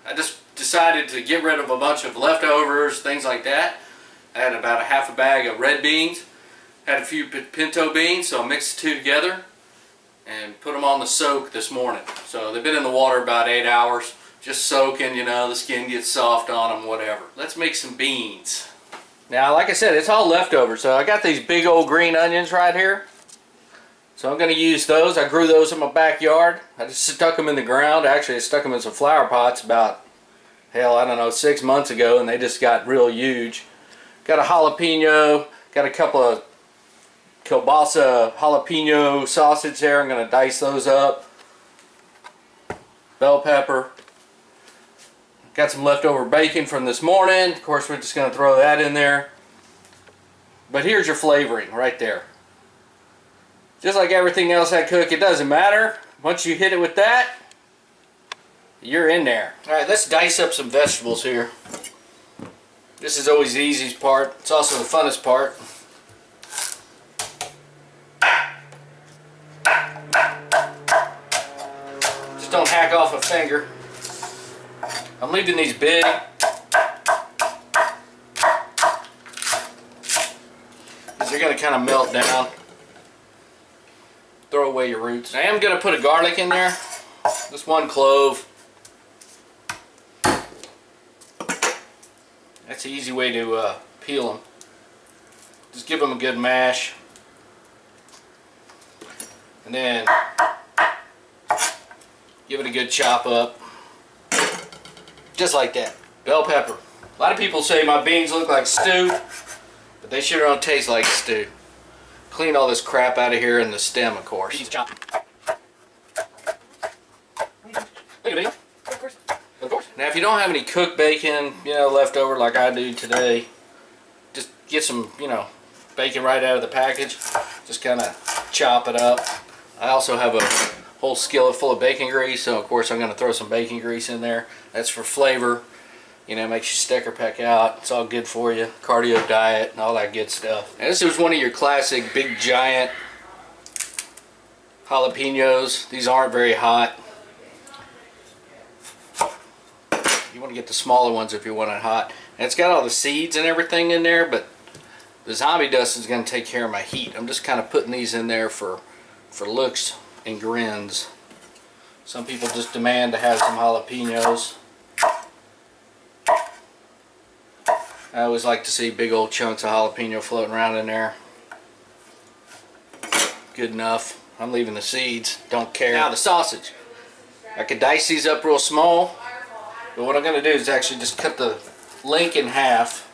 I just decided to get rid of a bunch of leftovers, things like that. I had about a half a bag of red beans, had a few pinto beans, so I mixed the two together and put them on the soak this morning. So they've been in the water about 8 hours, just soaking, you know, the skin gets soft on them, whatever. Let's make some beans. Now, like I said, it's all leftover, so I got these big old green onions right here. So I'm going to use those. I grew those in my backyard. I just stuck them in the ground. Actually, I stuck them in some flower pots about, hell, I don't know, 6 months ago, and they just got real huge. Got a jalapeno, got a couple of kielbasa jalapeno sausage there. I'm going to dice those up. Bell pepper. Got some leftover bacon from this morning. Of course, we're just going to throw that in there. But here's your flavoring right there. Just like everything else I cook, it doesn't matter. Once you hit it with that, you're in there. Alright, let's dice up some vegetables here. This is always the easiest part. It's also the funnest part. Just don't hack off a finger. I'm leaving these big. Because they're going to kind of melt down. Throw away your roots. I am going to put a garlic in there. Just one clove. That's an easy way to peel them. Just give them a good mash. And then give it a good chop up. Just like that. Bell pepper. A lot of people say my beans look like stew, but they sure don't taste like stew. Clean all this crap out of here and the stem, of course. Chop. Now, if you don't have any cooked bacon, you know, left over like I do today, just get some, you know, bacon right out of the package. Just kind of chop it up. I also have a whole skillet full of bacon grease, so of course I'm going to throw some bacon grease in there. That's for flavor. You know, makes you stick or peck out. It's all good for you. Cardio diet and all that good stuff. And this is one of your classic big giant jalapenos. These aren't very hot. You want to get the smaller ones if you want it hot. And it's got all the seeds and everything in there, but the zombie dust is going to take care of my heat. I'm just kind of putting these in there for looks and grins. Some people just demand to have some jalapenos. I always like to see big old chunks of jalapeno floating around in there. Good enough. I'm leaving the seeds. Don't care. Now the sausage. I could dice these up real small, but what I'm going to do is actually just cut the link in half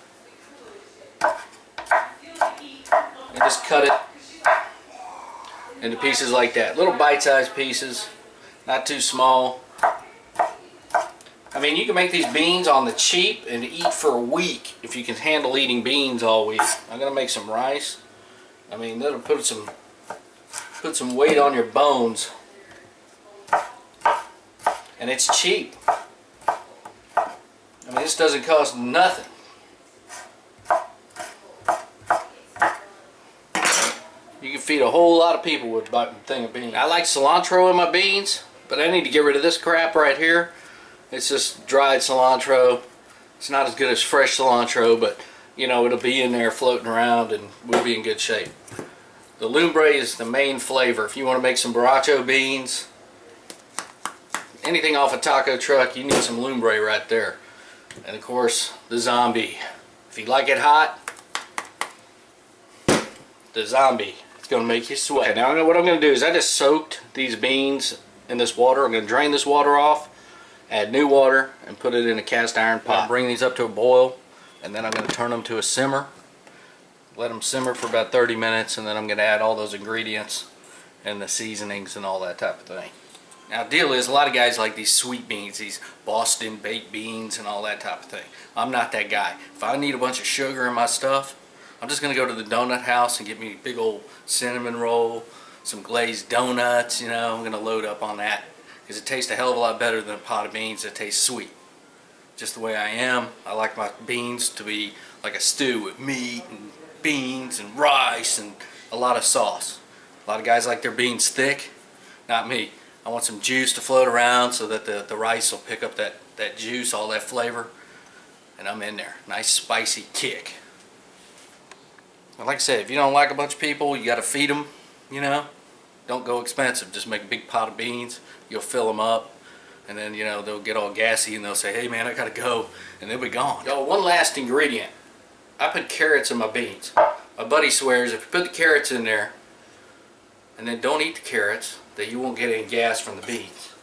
and just cut it into pieces like that. Little bite-sized pieces, not too small. I mean, you can make these beans on the cheap and eat for a week if you can handle eating beans all week. I'm gonna make some rice. I mean, that'll put some weight on your bones, and it's cheap. I mean, this doesn't cost nothing. You can feed a whole lot of people with a thing of beans. I like cilantro in my beans, but I need to get rid of this crap right here. It's just dried cilantro. It's not as good as fresh cilantro, but you know, it'll be in there floating around and we'll be in good shape. The lumbre is the main flavor. If you want to make some borracho beans, anything off a taco truck, you need some lumbre right there. And of course, the zombie. If you like it hot, the zombie. It's going to make you sweat. Okay, now what I'm going to do is I just soaked these beans in this water. I'm going to drain this water off, add new water, and put it in a cast iron pot. Bring these up to a boil, and then I'm going to turn them to a simmer. Let them simmer for about 30 minutes, and then I'm going to add all those ingredients and the seasonings and all that type of thing. Now, the deal is, a lot of guys like these sweet beans, these Boston baked beans and all that type of thing. I'm not that guy. If I need a bunch of sugar in my stuff, I'm just going to go to the donut house and get me a big old cinnamon roll, some glazed donuts, you know. I'm going to load up on that because it tastes a hell of a lot better than a pot of beans that taste sweet. Just the way I am. I like my beans to be like a stew with meat and beans and rice and a lot of sauce. A lot of guys like their beans thick. Not me. I want some juice to float around so that the rice will pick up that that juice, all that flavor, and I'm in there. Nice spicy kick. And like I said, if you don't like a bunch of people, you got to feed them, you know. Don't go expensive. Just make a big pot of beans. You'll fill them up. And then, you know, they'll get all gassy and they'll say, hey man, I gotta go. And they'll be gone. Yo, one last ingredient. I put carrots in my beans. My buddy swears if you put the carrots in there and then don't eat the carrots, that you won't get any gas from the beans.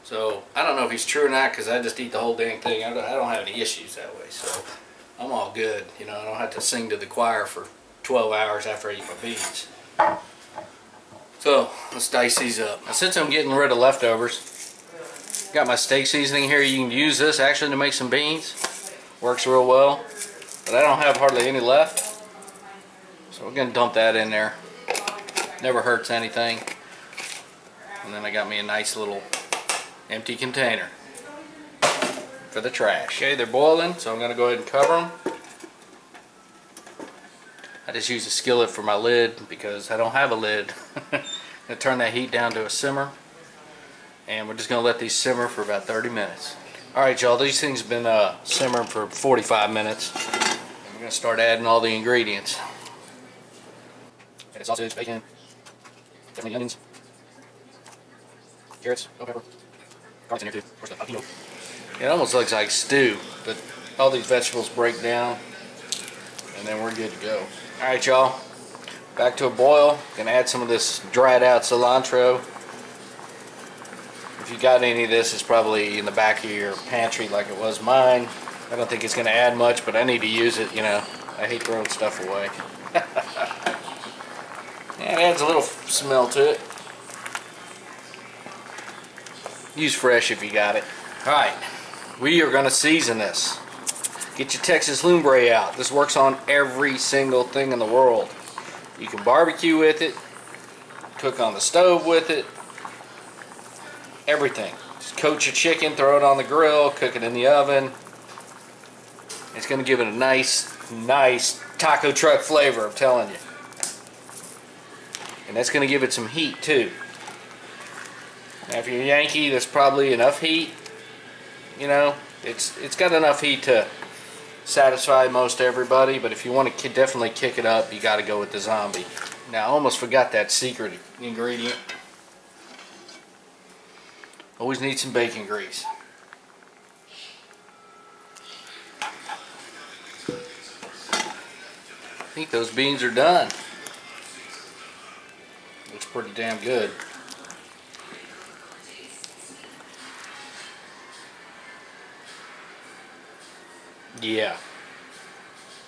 So, I don't know if he's true or not, because I just eat the whole dang thing. I don't have any issues that way. So, I'm all good. You know, I don't have to sing to the choir for 12 hours after I eat my beans. So, let's dice these up. Now, since I'm getting rid of leftovers, got my steak seasoning here. You can use this actually to make some beans. Works real well. But I don't have hardly any left. So, we're going to dump that in there. Never hurts anything. And then I got me a nice little empty container for the trash. Okay, they're boiling, so I'm going to go ahead and cover them. I just use a skillet for my lid because I don't have a lid. I'm going to turn that heat down to a simmer. And we're just going to let these simmer for about 30 minutes. Alright y'all, these things have been simmering for 45 minutes. And we're going to start adding all the ingredients. Add sausage, bacon, definitely onions, carrots, bell pepper, garlic's in here too, of course the jalapeno. It almost looks like stew, but all these vegetables break down and then we're good to go. Alright y'all, back to a boil. Gonna add some of this dried out cilantro. If you got any of this, it's probably in the back of your pantry like it was mine. I don't think it's gonna add much, but I need to use it, you know. I hate throwing stuff away. Yeah, it adds a little smell to it. Use fresh if you got it. Alright, we are gonna season this. Get your Texas lumbre out. This works on every single thing in the world. You can barbecue with it, cook on the stove with it, everything. Just coat your chicken, throw it on the grill, cook it in the oven. It's going to give it a nice taco truck flavor, I'm telling you. And that's going to give it some heat too. Now if you're a Yankee, there's probably enough heat. You know, it's got enough heat to satisfy most everybody, but if you want to definitely kick it up, you got to go with the zombie. Now I almost forgot that secret ingredient. Always need some bacon grease. I think those beans are done. Looks pretty damn good. Yeah,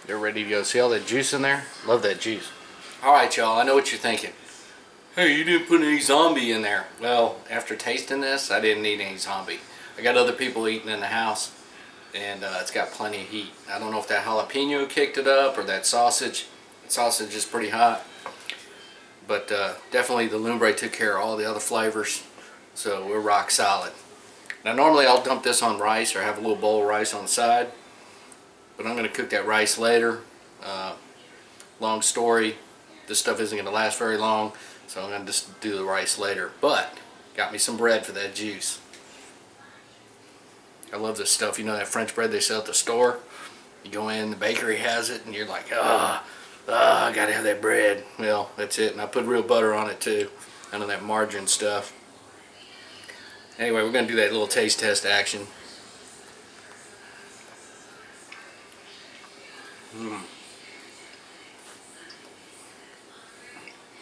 they're ready to go. See all that juice in there? Love that juice. Alright y'all, I know what you're thinking. Hey, you didn't put any zombie in there. Well, after tasting this, I didn't need any zombie. I got other people eating in the house, and it's got plenty of heat. I don't know if that jalapeno kicked it up or that sausage. The sausage is pretty hot. But definitely the lumbre took care of all the other flavors, so we're rock solid. Now normally I'll dump this on rice or have a little bowl of rice on the side. But I'm going to cook that rice later. Long story, this stuff isn't going to last very long, so I'm going to just do the rice later. But, got me some bread for that juice. I love this stuff. You know that French bread they sell at the store? You go in, the bakery has it, and you're like, I got to have that bread. Well, that's it. And I put real butter on it too. None of that margarine stuff. Anyway, we're going to do that little taste test action.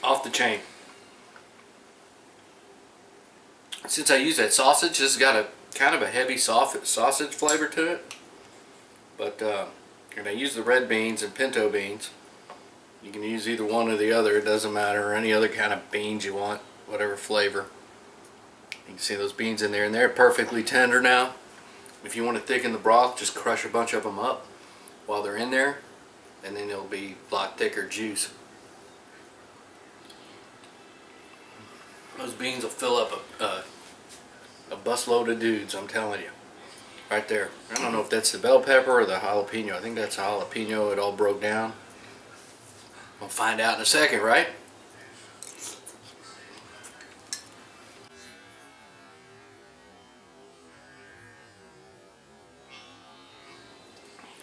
Off the chain. Since I use that sausage, this has got a kind of a heavy sausage flavor to it. But and I use the red beans and pinto beans. You can use either one or the other, it doesn't matter, or any other kind of beans you want, whatever flavor. You can see those beans in there, and they're perfectly tender now. If you want to thicken the broth, just crush a bunch of them up while they're in there, and then it'll be a lot thicker juice. Those beans will fill up a busload of dudes, I'm telling you. Right there. I don't know if that's the bell pepper or the jalapeno. I think that's the jalapeno. It all broke down. We'll find out in a second, right?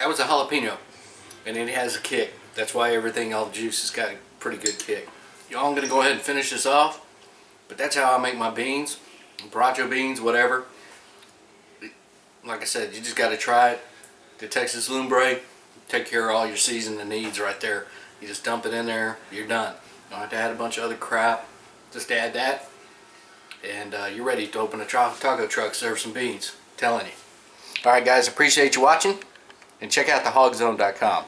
That was a jalapeno, and it has a kick. That's why everything, all the juice has got a pretty good kick. Y'all, I'm gonna go ahead and finish this off, but that's how I make my beans, borracho beans, whatever. Like I said, you just gotta try it. The Texas Lumbre, take care of all your seasoning needs right there. You just dump it in there, you're done. You don't have to add a bunch of other crap. Just add that, and you're ready to open a taco truck, serve some beans. I'm telling you. Alright guys, appreciate you watching, and check out thehogzone.com.